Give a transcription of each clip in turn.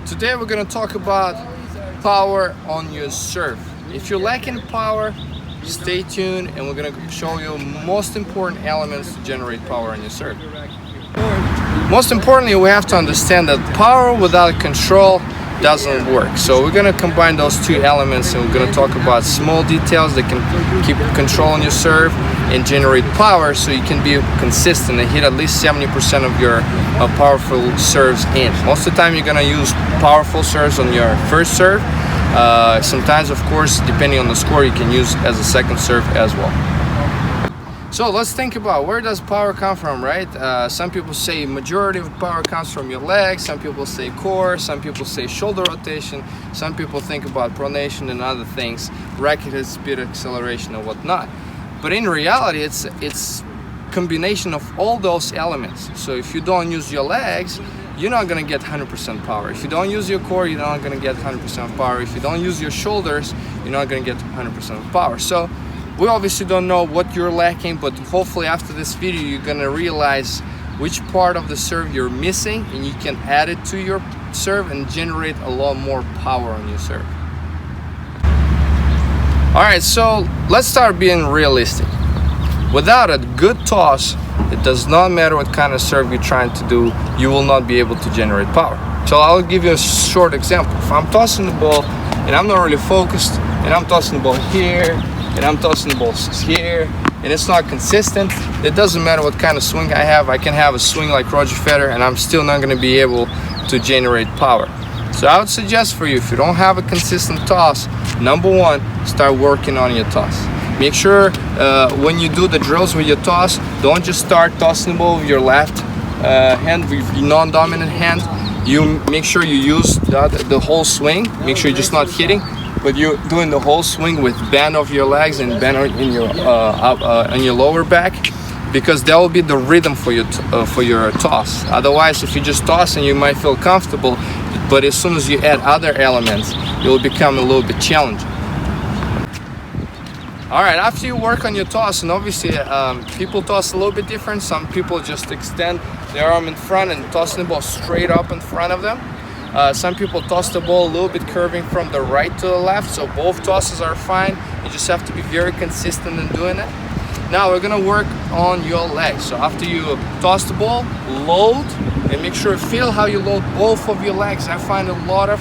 Today we're going to talk about power on your serve. If you're lacking power, stay tuned and we're going to show you most important elements to generate power on your serve. Most importantly, we have to understand that power without control doesn't work. So we're going to combine those two elements and we're going to talk about small details that can keep control on your serve and generate power so you can be consistent and hit at least 70% of your powerful serves in. Most of the time you're going to use powerful serves on your first serve. Sometimes, of course, depending on the score, you can use as a second serve as well. So let's think about where does power come from, right? Some people say majority of power comes from your legs, some people say core, some people say shoulder rotation, some people think about pronation and other things, racket speed, acceleration and whatnot. But in reality, it's combination of all those elements. So if you don't use your legs, you're not going to get 100% power. If you don't use your core, you're not going to get 100% power. If you don't use your shoulders, you're not going to get 100% power. So we obviously don't know what you're lacking, but hopefully after this video you're going to realize which part of the serve you're missing and you can add it to your serve and generate a lot more power on your serve. Alright, so let's start being realistic. Without a good toss, it does not matter what kind of serve you're trying to do, you will not be able to generate power. So I'll give you a short example. If I'm tossing the ball and I'm not really focused and I'm tossing the ball here and I'm tossing the balls here and it's not consistent, it doesn't matter what kind of swing I have. I can have a swing like Roger Federer and I'm still not going to be able to generate power. So I would suggest for you, if you don't have a consistent toss, number one, start working on your toss. Make sure when you do the drills with your toss, don't just start tossing the ball with your left hand, with your non-dominant hand. You make sure you use the whole swing. Make sure you're just not hitting, but you're doing the whole swing with bend of your legs and bend in your on your lower back, because that will be the rhythm for your toss. Otherwise, if you just toss and you might feel comfortable, but as soon as you add other elements, it will become a little bit challenging. All right, after you work on your toss, and obviously people toss a little bit different. Some people just extend their arm in front and toss the ball straight up in front of them. Some people toss the ball a little bit curving from the right to the left, so both tosses are fine. You just have to be very consistent in doing it. Now we're gonna work on your legs. So after you toss the ball, load, and make sure feel how you load both of your legs. I find a lot of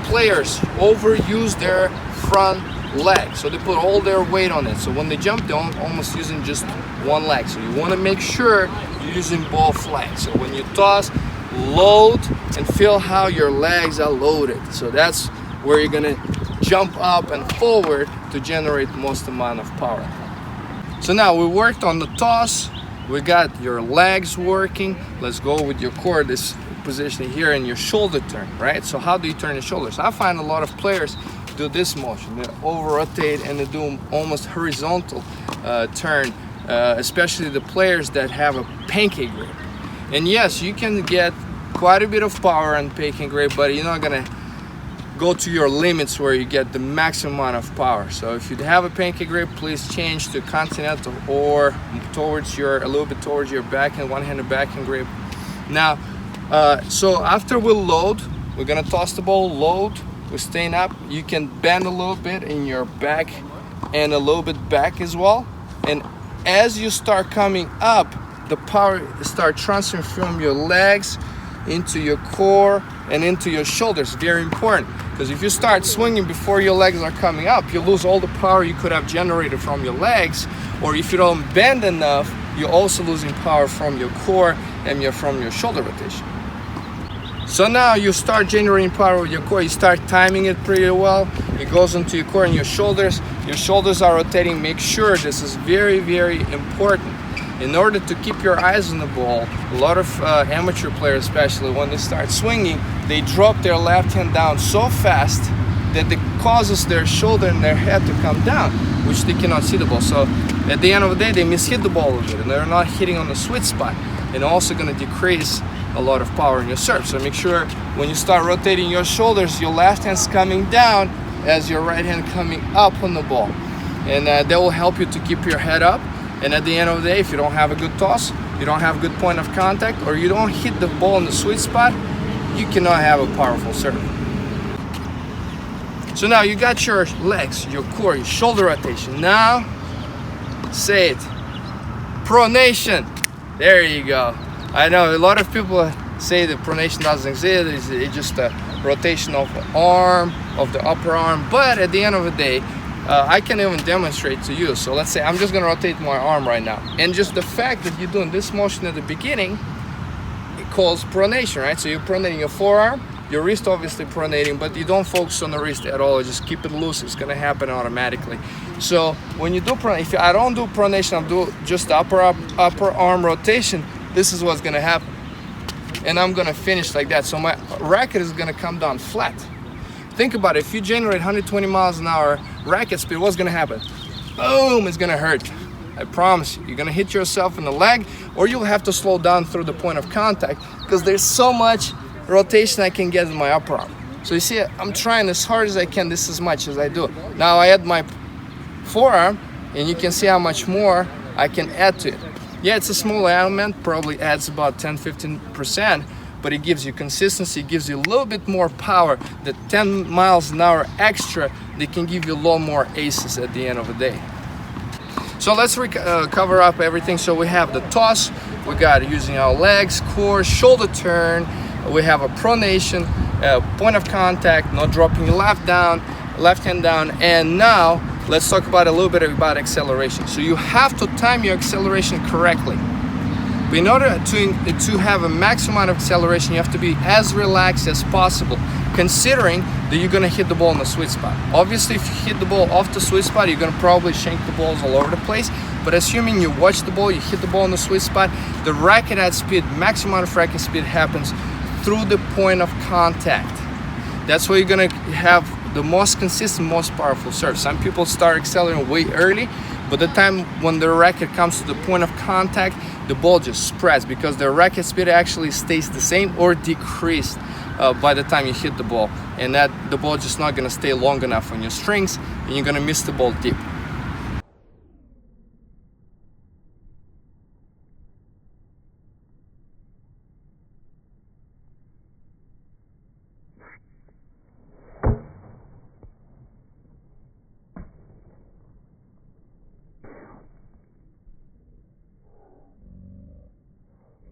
players overuse their front leg, so they put all their weight on it. So when they jump, they're almost using just one leg. So you want to make sure you're using both legs. So when you toss, load and feel how your legs are loaded. So that's where you're gonna jump up and forward to generate most amount of power. So now we worked on the toss, we got your legs working. Let's go with your core, this position here, and your shoulder turn, right? So how do you turn your shoulders? I find a lot of players do this motion. They over rotate and they do almost horizontal turn, especially the players that have a pancake grip. And yes, you can get quite a bit of power on pancake grip, but you're not gonna go to your limits where you get the maximum amount of power. So if you have a pancake grip, please change to continental or towards a little bit towards your backhand, one-handed backhand grip. Now, so after we load, we're gonna toss the ball, load. We're staying up. You can bend a little bit in your back and a little bit back as well. And as you start coming up, the power start transferring from your legs into your core and into your shoulders. Very important, because if you start swinging before your legs are coming up, you lose all the power you could have generated from your legs. Or if you don't bend enough, you're also losing power from your core and from your shoulder rotation. So now you start generating power with your core, you start timing it pretty well. It goes into your core and your shoulders. Your shoulders are rotating. Make sure this is very, very important. In order to keep your eyes on the ball, a lot of amateur players, especially when they start swinging, they drop their left hand down so fast that it causes their shoulder and their head to come down, which they cannot see the ball. So at the end of the day, they mishit the ball a bit and they're not hitting on the sweet spot, and also going to decrease a lot of power in your serve. So make sure when you start rotating your shoulders, your left hand's coming down as your right hand coming up on the ball, and that will help you to keep your head up. And at the end of the day, if you don't have a good toss, you don't have a good point of contact, or you don't hit the ball in the sweet spot, you cannot have a powerful serve. So now you got your legs, your core, your shoulder rotation. Now, say it, pronation. There you go. I know a lot of people say that pronation doesn't exist. It's just a rotation of the arm, of the upper arm. But at the end of the day, I can even demonstrate to you. So let's say I'm just gonna rotate my arm right now. And just the fact that you're doing this motion at the beginning, it calls pronation, right? So you're pronating your forearm, your wrist obviously pronating, but you don't focus on the wrist at all. Just keep it loose. It's gonna happen automatically. So when you do pronation, if I don't do pronation, I do just the upper arm rotation, this is what's gonna happen. And I'm gonna finish like that. So my racket is gonna come down flat. Think about it, if you generate 120 miles an hour racket speed, what's gonna happen? Boom, it's gonna hurt. I promise you, you're gonna hit yourself in the leg, or you'll have to slow down through the point of contact, because there's so much rotation I can get in my upper arm. So you see, I'm trying as hard as I can, this as much as I do. Now I add my forearm, and you can see how much more I can add to it. Yeah, it's a small element, probably adds about 10-15%, but it gives you consistency, it gives you a little bit more power. The 10 miles an hour extra, they can give you a lot more aces at the end of the day. So let's cover up everything. So we have the toss, we got using our legs, core, shoulder turn, we have a pronation, point of contact, not dropping your left hand down, and now let's talk about a little bit about acceleration. So you have to time your acceleration correctly. But in order to have a maximum amount of acceleration, you have to be as relaxed as possible, considering that you're gonna hit the ball in the sweet spot. Obviously, if you hit the ball off the sweet spot, you're gonna probably shank the balls all over the place. But assuming you watch the ball, you hit the ball in the sweet spot, the racket at speed, maximum amount of racket speed happens through the point of contact. That's where you're gonna have the most consistent, most powerful serve. Some people start accelerating way early, but the time when the racket comes to the point of contact, the ball just spreads, because the racket speed actually stays the same or decreased by the time you hit the ball, and that the ball just not gonna stay long enough on your strings, and you're gonna miss the ball deep.